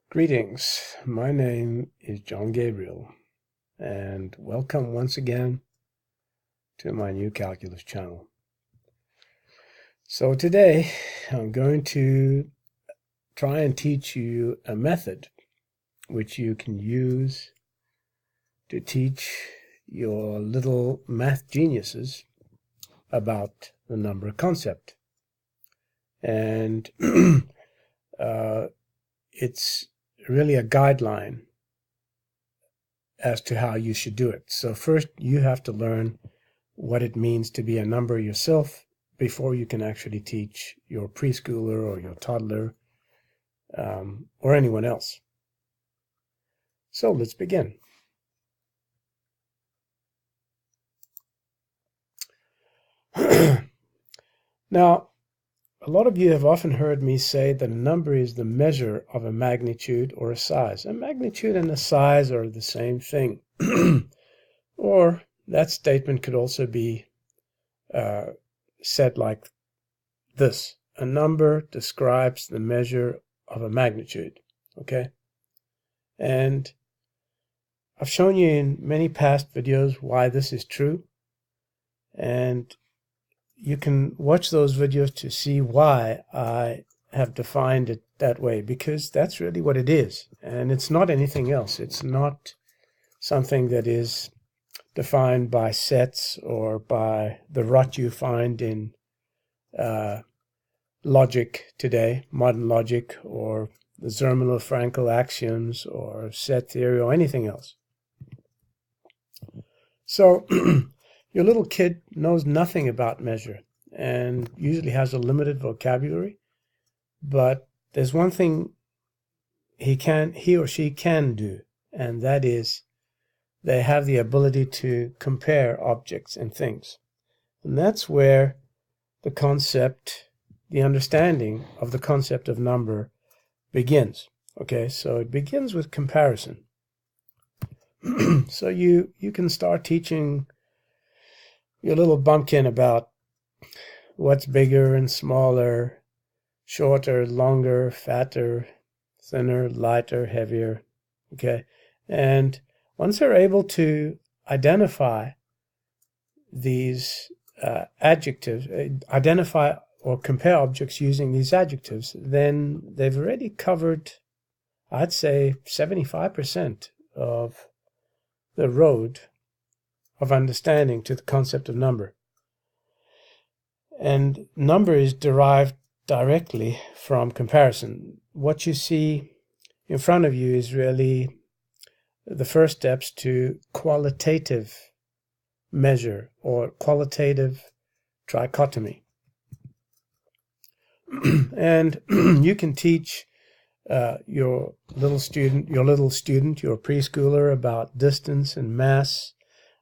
Greetings, my name is John Gabriel, and welcome once again to my new calculus channel. So today I'm going to try and teach you a method which you can use to teach your little math geniuses about the number concept. And it's really a guideline as to how you should do it. So first you have to learn what it means to be a number yourself before you can actually teach your preschooler or your toddler or anyone else. So let's begin. Now, a lot of you have often heard me say that a number is the measure of a magnitude or a size. A magnitude and a size are the same thing. Or that statement could also be said like this. A number describes the measure of a magnitude. Okay? And I've shown you in many past videos why this is true. And you can watch those videos to see why I have defined it that way, because that's really what it is. And it's not anything else. It's not something that is defined by sets or by the rot you find in logic today, modern logic, or the Zermelo-Fraenkel axioms or set theory or anything else. So your little kid knows nothing about measure and usually has a limited vocabulary, but there's one thing he or she can do, and that is they have the ability to compare objects and things. And that's where the concept, the understanding of the concept of number begins. Okay, so it begins with comparison. So you can start teaching your little bumpkin about what's bigger and smaller, shorter, longer, fatter, thinner, lighter, heavier. Okay, and once they're able to identify these adjectives, identify or compare objects using these adjectives, then they've already covered, I'd say, 75% of the road of understanding to the concept of number. And number is derived directly from comparison. What you see in front of you is really the first steps to qualitative measure or qualitative trichotomy. And you can teach your student, your preschooler about distance and mass.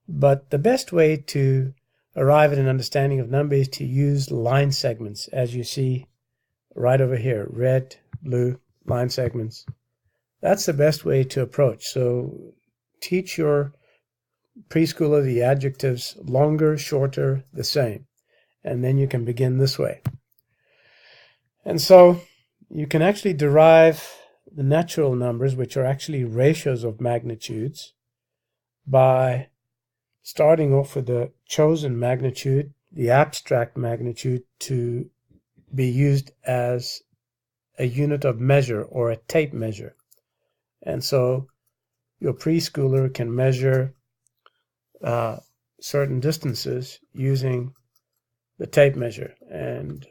But the best way to arrive at an understanding of number is to use line segments, as you see right over here, red, blue line segments. That's the best way to approach. So teach your preschooler the adjectives longer, shorter, the same. And then you can begin this way. And so you can actually derive the natural numbers, which are actually ratios of magnitudes, by starting off with the chosen magnitude, the abstract magnitude, to be used as a unit of measure or a tape measure. And so your preschooler can measure certain distances using the tape measure, and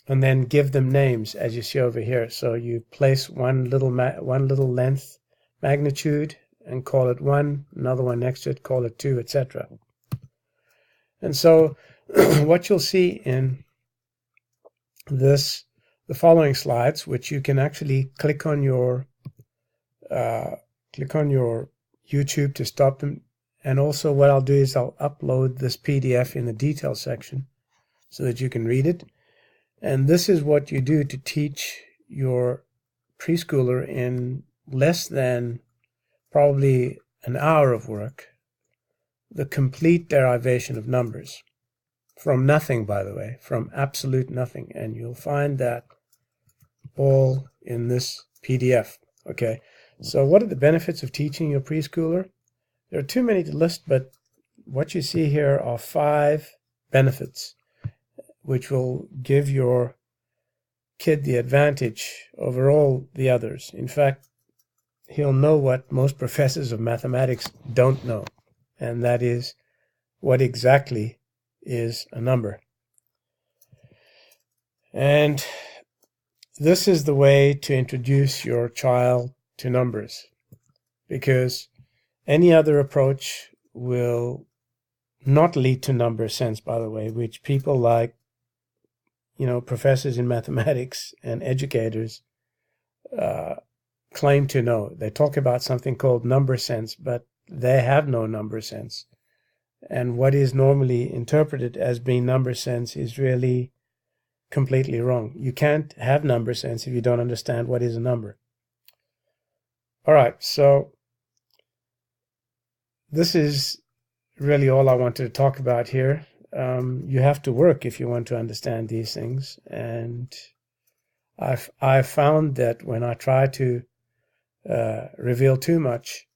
then give them names, as you see over here. So you place one little length magnitude and call it 1, another one next to it, call it 2, etc. And so what you'll see in the following slides, which you can actually click on your YouTube to stop them. And also what I'll do is I'll upload this PDF in the details section so that you can read it. And this is what you do to teach your preschooler in less than probably an hour of work, the complete derivation of numbers. From nothing, by the way, from absolute nothing. And you'll find that all in this PDF. Okay, so what are the benefits of teaching your preschooler? There are too many to list, but what you see here are 5 benefits which will give your kid the advantage over all the others. In fact, he'll know what most professors of mathematics don't know, and that is what exactly is a number. And this is the way to introduce your child to numbers, because any other approach will not lead to number sense, by the way, which people like, professors in mathematics and educators claim to know. They talk about something called number sense, but they have no number sense. And what is normally interpreted as being number sense is really completely wrong. You can't have number sense if you don't understand what is a number. All right, so this is really all I wanted to talk about here. You have to work if you want to understand these things, and I've found that when I try to reveal too much,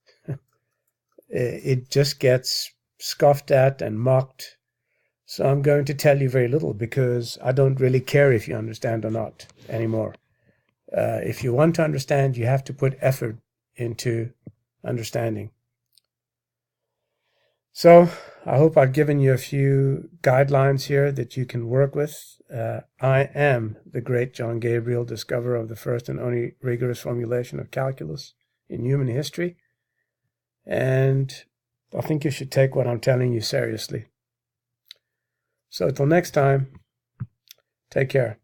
it just gets scoffed at and mocked. So I'm going to tell you very little, because I don't really care if you understand or not anymore. If you want to understand, you have to put effort into understanding. So I hope I've given you a few guidelines here that you can work with. I am the great John Gabriel, discoverer of the first and only rigorous formulation of calculus in human history. And I think you should take what I'm telling you seriously. So till next time, take care.